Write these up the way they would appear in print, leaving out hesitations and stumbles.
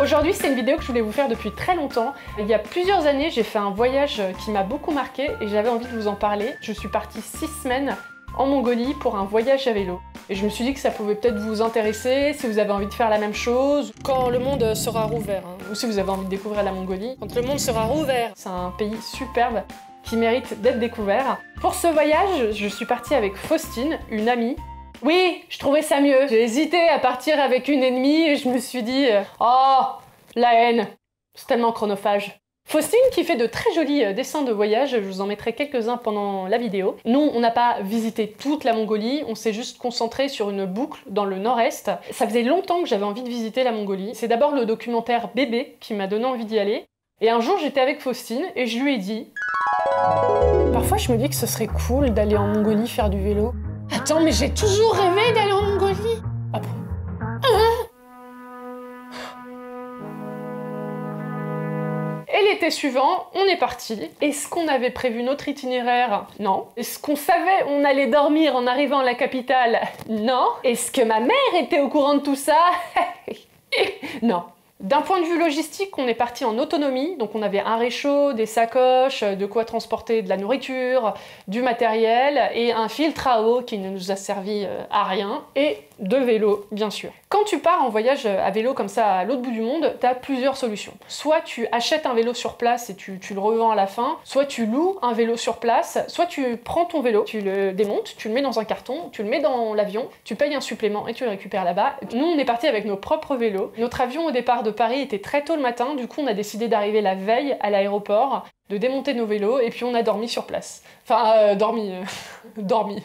Aujourd'hui, c'est une vidéo que je voulais vous faire depuis très longtemps. Il y a plusieurs années, j'ai fait un voyage qui m'a beaucoup marqué et j'avais envie de vous en parler. Je suis partie 6 semaines en Mongolie pour un voyage à vélo. Et je me suis dit que ça pouvait peut-être vous intéresser si vous avez envie de faire la même chose. Quand le monde sera rouvert, ou si vous avez envie de découvrir la Mongolie. Quand le monde sera rouvert, c'est un pays superbe qui mérite d'être découvert. Pour ce voyage, je suis partie avec Faustine, une amie. Oui, je trouvais ça mieux. J'ai hésité à partir avec une ennemie et je me suis dit oh, la haine, c'est tellement chronophage. Faustine qui fait de très jolis dessins de voyage, je vous en mettrai quelques-uns pendant la vidéo. Nous, on n'a pas visité toute la Mongolie, on s'est juste concentré sur une boucle dans le nord-est. Ça faisait longtemps que j'avais envie de visiter la Mongolie. C'est d'abord le documentaire Bébé qui m'a donné envie d'y aller. Et un jour, j'étais avec Faustine et je lui ai dit parfois, je me dis que ce serait cool d'aller en Mongolie faire du vélo. Attends, mais j'ai toujours rêvé d'aller en Mongolie. Ah bon? Et l'été suivant, on est parti. Est-ce qu'on avait prévu notre itinéraire? Non. Est-ce qu'on savait on allait dormir en arrivant à la capitale? Non. Est-ce que ma mère était au courant de tout ça? Non. D'un point de vue logistique, on est parti en autonomie, donc on avait un réchaud, des sacoches, de quoi transporter de la nourriture, du matériel et un filtre à eau qui ne nous a servi à rien, et deux vélos, bien sûr. Quand tu pars en voyage à vélo comme ça à l'autre bout du monde, tu as plusieurs solutions. Soit tu achètes un vélo sur place et tu le revends à la fin, soit tu loues un vélo sur place, soit tu prends ton vélo, tu le démontes, tu le mets dans un carton, tu le mets dans l'avion, tu payes un supplément et tu le récupères là-bas. Nous, on est parti avec nos propres vélos. Notre avion au départ de Paris était très tôt le matin, du coup on a décidé d'arriver la veille à l'aéroport, de démonter nos vélos et puis on a dormi sur place. Enfin, dormi.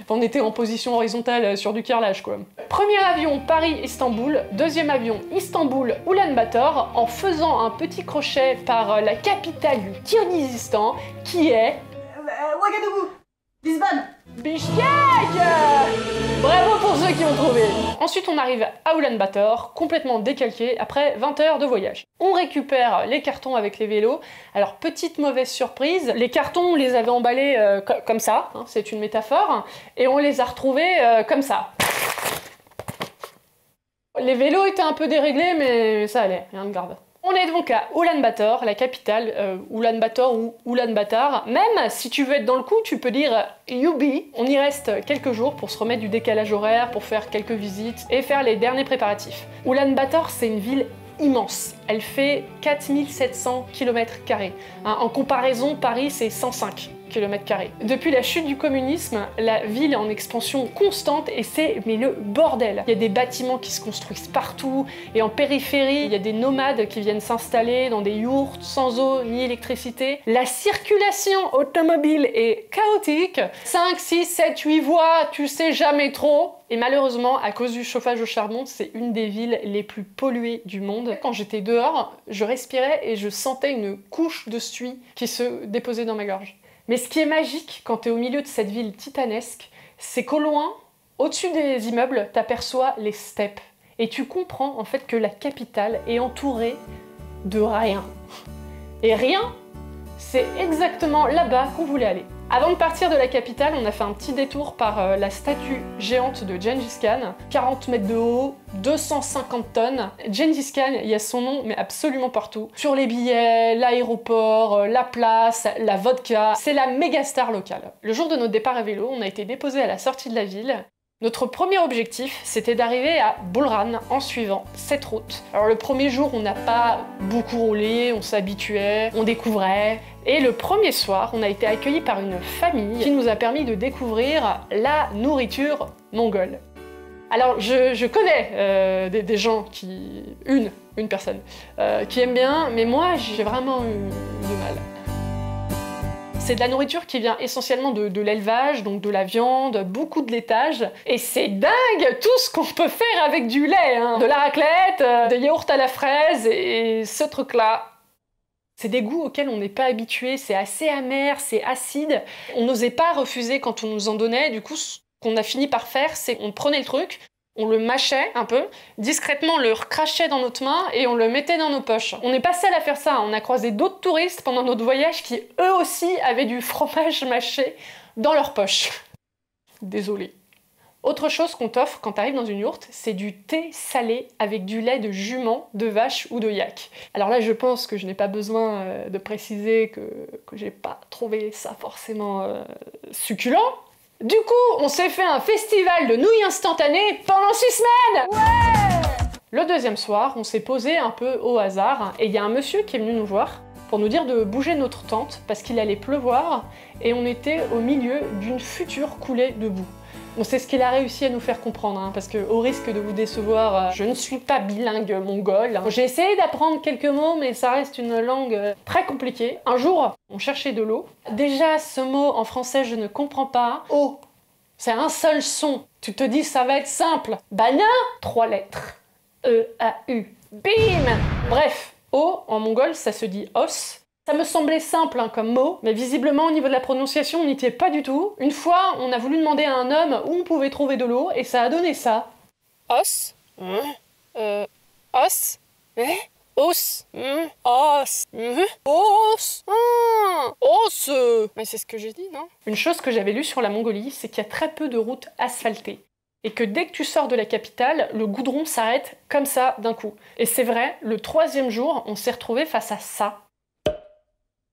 On était en position horizontale sur du carrelage, quoi. Premier avion Paris-Istanbul, deuxième avion Istanbul-Oulan-Bator, en faisant un petit crochet par la capitale du Kirghizistan, qui est... Ouagadougou, Lisbonne, Bishkek. Bravo pour ceux qui ont trouvé. Ensuite, on arrive à Oulan-Bator, complètement décalqué, après 20 heures de voyage. On récupère les cartons avec les vélos. Alors, petite mauvaise surprise, les cartons, on les avait emballés comme ça, hein, c'est une métaphore, et on les a retrouvés comme ça. Les vélos étaient un peu déréglés, mais ça allait, rien de grave. On est donc à Oulan-Bator, la capitale, Oulan-Bator ou Oulan-Batar. Même si tu veux être dans le coup, tu peux dire Youbi. On y reste quelques jours pour se remettre du décalage horaire, pour faire quelques visites et faire les derniers préparatifs. Oulan-Bator, c'est une ville immense. Elle fait 4700 km². En comparaison, Paris, c'est 105 km². Depuis la chute du communisme, la ville est en expansion constante et c'est le bordel. Il y a des bâtiments qui se construisent partout et en périphérie, il y a des nomades qui viennent s'installer dans des yourtes sans eau ni électricité. La circulation automobile est chaotique. 5, 6, 7, 8 voies, tu sais jamais trop. Et malheureusement, à cause du chauffage au charbon, c'est une des villes les plus polluées du monde. Quand j'étais dehors, je respirais et je sentais une couche de suie qui se déposait dans ma gorge. Mais ce qui est magique quand tu es au milieu de cette ville titanesque, c'est qu'au loin, au-dessus des immeubles, t'aperçois les steppes. Et tu comprends en fait que la capitale est entourée de rien. Et rien, c'est exactement là-bas qu'on voulait aller. Avant de partir de la capitale, on a fait un petit détour par la statue géante de Gengis Khan, 40 mètres de haut, 250 tonnes. Gengis Khan, il y a son nom, mais absolument partout. Sur les billets, l'aéroport, la place, la vodka, c'est la méga star locale. Le jour de notre départ à vélo, on a été déposé à la sortie de la ville. Notre premier objectif, c'était d'arriver à Bolran en suivant cette route. Alors le premier jour, on n'a pas beaucoup roulé, on s'habituait, on découvrait. Et le premier soir, on a été accueillis par une famille qui nous a permis de découvrir la nourriture mongole. Alors je connais des gens qui... une personne, qui aime bien, mais moi j'ai vraiment eu du mal. C'est de la nourriture qui vient essentiellement de l'élevage, donc de la viande, beaucoup de laitage. Et c'est dingue tout ce qu'on peut faire avec du lait, hein. De la raclette, des yaourts à la fraise et ce truc-là. C'est des goûts auxquels on n'est pas habitué, c'est assez amer, c'est acide. On n'osait pas refuser quand on nous en donnait, du coup ce qu'on a fini par faire, c'est qu'on prenait le truc, on le mâchait un peu, discrètement on le recrachait dans notre main et on le mettait dans nos poches. On n'est pas seul à faire ça, on a croisé d'autres touristes pendant notre voyage qui eux aussi avaient du fromage mâché dans leurs poches. Désolée. Autre chose qu'on t'offre quand t'arrives dans une yourte, c'est du thé salé avec du lait de jument, de vache ou de yak. Alors là, je pense que je n'ai pas besoin de préciser que j'ai pas trouvé ça forcément succulent. Du coup, on s'est fait un festival de nouilles instantanées pendant 6 semaines. Ouais! Le deuxième soir, on s'est posé un peu au hasard et il y a un monsieur qui est venu nous voir pour nous dire de bouger notre tente parce qu'il allait pleuvoir et on était au milieu d'une future coulée de boue. Bon, c'est ce qu'il a réussi à nous faire comprendre, hein, parce que au risque de vous décevoir, je ne suis pas bilingue mongole. Hein. J'ai essayé d'apprendre quelques mots, mais ça reste une langue très compliquée. Un jour, on cherchait de l'eau. Déjà, ce mot en français, je ne comprends pas. Eau, c'est un seul son. Tu te dis, ça va être simple. Bah non, 3 lettres. E-A-U. Bim! Bref, eau, en mongol, ça se dit os. Ça me semblait simple hein, comme mot, mais visiblement au niveau de la prononciation, on n'y était pas du tout. Une fois, on a voulu demander à un homme où on pouvait trouver de l'eau, et ça a donné ça. Os, os, os, os, os, os. Mais c'est ce que j'ai dit, non? Une chose que j'avais lue sur la Mongolie, c'est qu'il y a très peu de routes asphaltées. Et que dès que tu sors de la capitale, le goudron s'arrête comme ça d'un coup. Et c'est vrai, le 3e jour, on s'est retrouvé face à ça.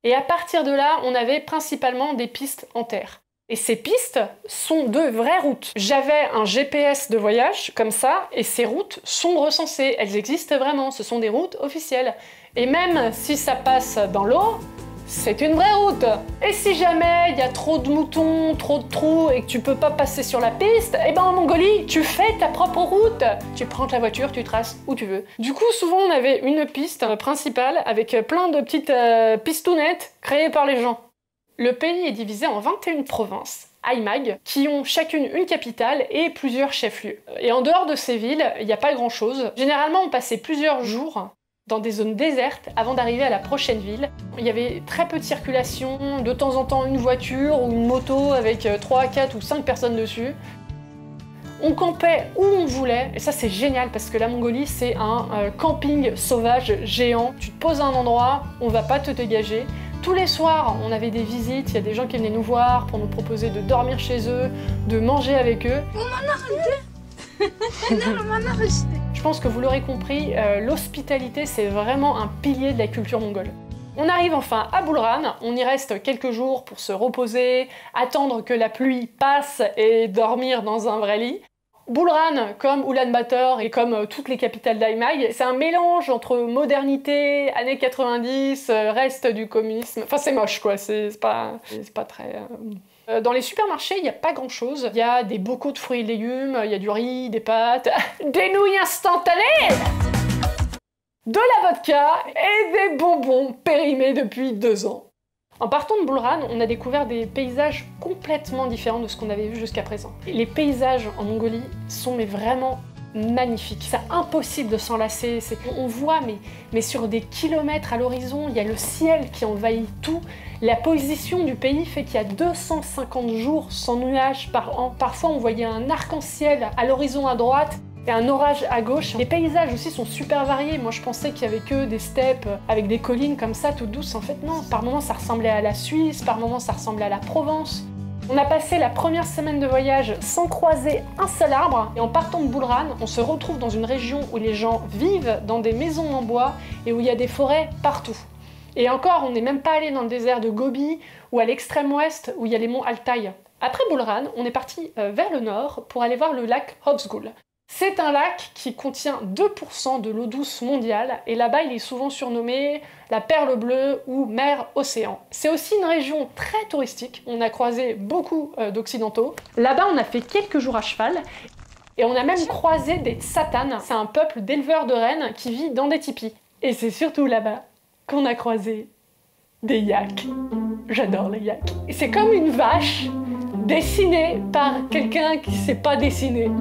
Et à partir de là, on avait principalement des pistes en terre. Et ces pistes sont de vraies routes. J'avais un GPS de voyage, comme ça, et ces routes sont recensées. Elles existent vraiment, ce sont des routes officielles. Et même si ça passe dans l'eau, c'est une vraie route. Et si jamais il y a trop de moutons, trop de trous et que tu peux pas passer sur la piste, et ben en Mongolie, tu fais ta propre route. Tu prends ta voiture, tu traces où tu veux. Du coup, souvent on avait une piste principale avec plein de petites pistounettes créées par les gens. Le pays est divisé en 21 provinces, Aimag, qui ont chacune une capitale et plusieurs chefs-lieux. Et en dehors de ces villes, il n'y a pas grand-chose. Généralement, on passait plusieurs jours dans des zones désertes avant d'arriver à la prochaine ville. Il y avait très peu de circulation, de temps en temps une voiture ou une moto avec 3, 4 ou 5 personnes dessus. On campait où on voulait, et ça c'est génial parce que la Mongolie c'est un camping sauvage géant. Tu te poses à un endroit, on va pas te dégager. Tous les soirs, on avait des visites, il y a des gens qui venaient nous voir pour nous proposer de dormir chez eux, de manger avec eux. Je pense que vous l'aurez compris, l'hospitalité c'est vraiment un pilier de la culture mongole. On arrive enfin à Bulran, on y reste quelques jours pour se reposer, attendre que la pluie passe et dormir dans un vrai lit. Bulran, comme Ulaanbaatar et comme toutes les capitales d'Aimag, c'est un mélange entre modernité, années 90, reste du communisme. Enfin c'est moche quoi, c'est pas très... Dans les supermarchés, il n'y a pas grand-chose. Il y a des bocaux de fruits et légumes, il y a du riz, des pâtes, des nouilles instantanées, de la vodka et des bonbons périmés depuis 2 ans. En partant de Bulran, on a découvert des paysages complètement différents de ce qu'on avait vu jusqu'à présent. Les paysages en Mongolie sont mais vraiment magnifiques. C'est impossible de s'en lasser. On voit mais sur des kilomètres à l'horizon, il y a le ciel qui envahit tout. La position du pays fait qu'il y a 250 jours sans nuages par an. Parfois on voyait un arc-en-ciel à l'horizon à droite et un orage à gauche. Les paysages aussi sont super variés. Moi je pensais qu'il y avait que des steppes avec des collines comme ça toutes douces. En fait non, par moments ça ressemblait à la Suisse, par moments ça ressemblait à la Provence. On a passé la première semaine de voyage sans croiser un seul arbre et en partant de Bulran, on se retrouve dans une région où les gens vivent dans des maisons en bois et où il y a des forêts partout. Et encore, on n'est même pas allé dans le désert de Gobi ou à l'extrême ouest où il y a les monts Altaï. Après Bulran, on est parti vers le nord pour aller voir le lac Hobsgul. C'est un lac qui contient 2% de l'eau douce mondiale et là-bas il est souvent surnommé la perle bleue ou mer océan. C'est aussi une région très touristique, on a croisé beaucoup d'occidentaux. Là-bas on a fait quelques jours à cheval et on a même croisé des tsatanes, c'est un peuple d'éleveurs de rennes qui vit dans des tipis. Et c'est surtout là-bas qu'on a croisé des yaks. J'adore les yaks. C'est comme une vache dessinée par quelqu'un qui sait pas dessiner.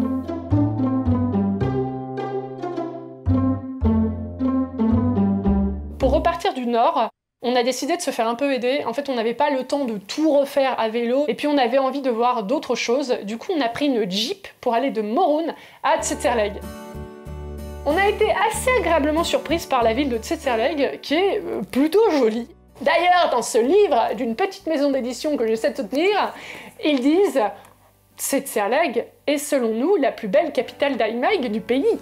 Pour repartir du nord, on a décidé de se faire un peu aider. En fait, on n'avait pas le temps de tout refaire à vélo et puis on avait envie de voir d'autres choses. Du coup, on a pris une Jeep pour aller de Morun à Tsetserleg. On a été assez agréablement surprise par la ville de Tsetserleg, qui est plutôt jolie. D'ailleurs, dans ce livre d'une petite maison d'édition que j'essaie de soutenir, ils disent Tsetserleg est selon nous la plus belle capitale d'Aimag du pays.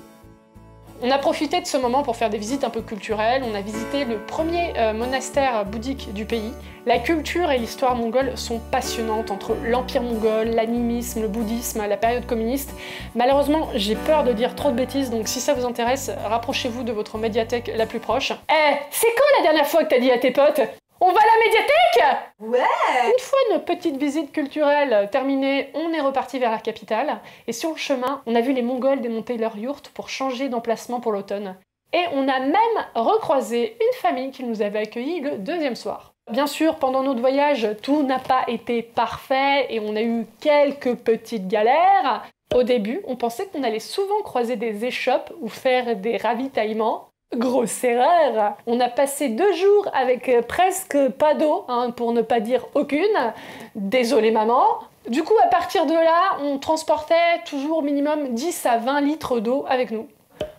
On a profité de ce moment pour faire des visites un peu culturelles, on a visité le premier monastère bouddhique du pays. La culture et l'histoire mongole sont passionnantes entre l'empire mongol, l'animisme, le bouddhisme, la période communiste. Malheureusement, j'ai peur de dire trop de bêtises, donc si ça vous intéresse, rapprochez-vous de votre médiathèque la plus proche. Eh, c'est quand la dernière fois que t'as dit à tes potes « On va à la médiathèque ?» Ouais. Une fois nos petites visites culturelles terminées, on est reparti vers la capitale, et sur le chemin, on a vu les Mongols démonter leur yourte pour changer d'emplacement pour l'automne. Et on a même recroisé une famille qui nous avait accueillis le deuxième soir. Bien sûr, pendant notre voyage, tout n'a pas été parfait et on a eu quelques petites galères. Au début, on pensait qu'on allait souvent croiser des échoppes ou faire des ravitaillements. Grosse erreur! On a passé 2 jours avec presque pas d'eau, pour ne pas dire aucune. Désolé maman. Du coup, à partir de là, on transportait toujours minimum 10 à 20 litres d'eau avec nous.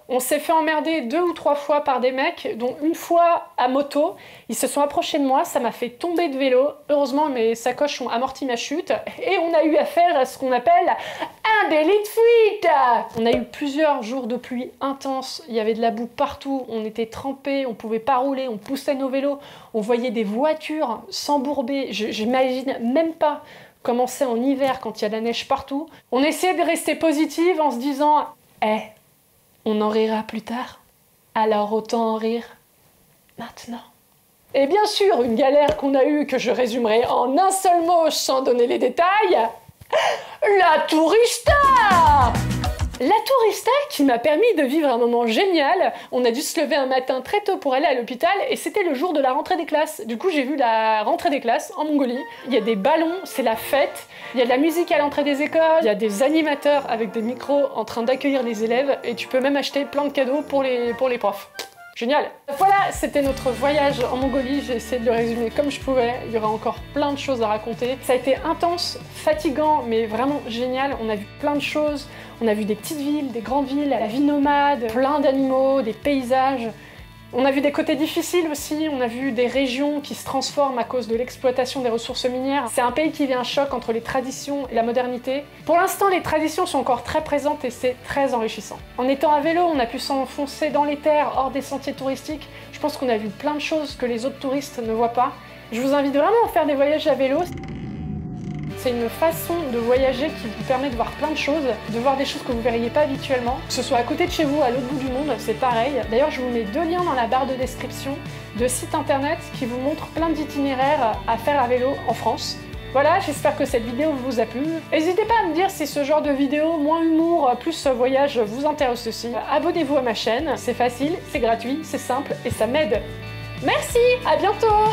On s'est fait emmerder 2 ou 3 fois par des mecs, dont une fois à moto. Ils se sont approchés de moi, ça m'a fait tomber de vélo. Heureusement, mes sacoches ont amorti ma chute. Et on a eu affaire à ce qu'on appelle un délit de fuite. On a eu plusieurs jours de pluie intense, il y avait de la boue partout, on était trempés, on pouvait pas rouler, on poussait nos vélos, on voyait des voitures s'embourber. J'imagine même pas comment c'est en hiver quand il y a de la neige partout. On essayait de rester positive en se disant « Eh, on en rira plus tard, alors autant en rire maintenant. » Et bien sûr, une galère qu'on a eue que je résumerai en un seul mot sans donner les détails, la tourista! La tourista qui m'a permis de vivre un moment génial. On a dû se lever un matin très tôt pour aller à l'hôpital et c'était le jour de la rentrée des classes. Du coup, j'ai vu la rentrée des classes en Mongolie. Il y a des ballons, c'est la fête. Il y a de la musique à l'entrée des écoles. Il y a des animateurs avec des micros en train d'accueillir les élèves et tu peux même acheter plein de cadeaux pour les profs. Génial! Voilà, c'était notre voyage en Mongolie, j'ai essayé de le résumer comme je pouvais, il y aura encore plein de choses à raconter. Ça a été intense, fatigant, mais vraiment génial, on a vu plein de choses, on a vu des petites villes, des grandes villes, la vie nomade, plein d'animaux, des paysages. On a vu des côtés difficiles aussi, on a vu des régions qui se transforment à cause de l'exploitation des ressources minières. C'est un pays qui vit un choc entre les traditions et la modernité. Pour l'instant, les traditions sont encore très présentes et c'est très enrichissant. En étant à vélo, on a pu s'enfoncer dans les terres, hors des sentiers touristiques. Je pense qu'on a vu plein de choses que les autres touristes ne voient pas. Je vous invite vraiment à faire des voyages à vélo. C'est une façon de voyager qui vous permet de voir plein de choses, de voir des choses que vous ne verriez pas habituellement. Que ce soit à côté de chez vous, à l'autre bout du monde, c'est pareil. D'ailleurs, je vous mets 2 liens dans la barre de description de sites internet qui vous montrent plein d'itinéraires à faire à vélo en France. Voilà, j'espère que cette vidéo vous a plu. N'hésitez pas à me dire si ce genre de vidéo, moins humour, plus voyage, vous intéresse aussi. Abonnez-vous à ma chaîne, c'est facile, c'est gratuit, c'est simple et ça m'aide. Merci, à bientôt!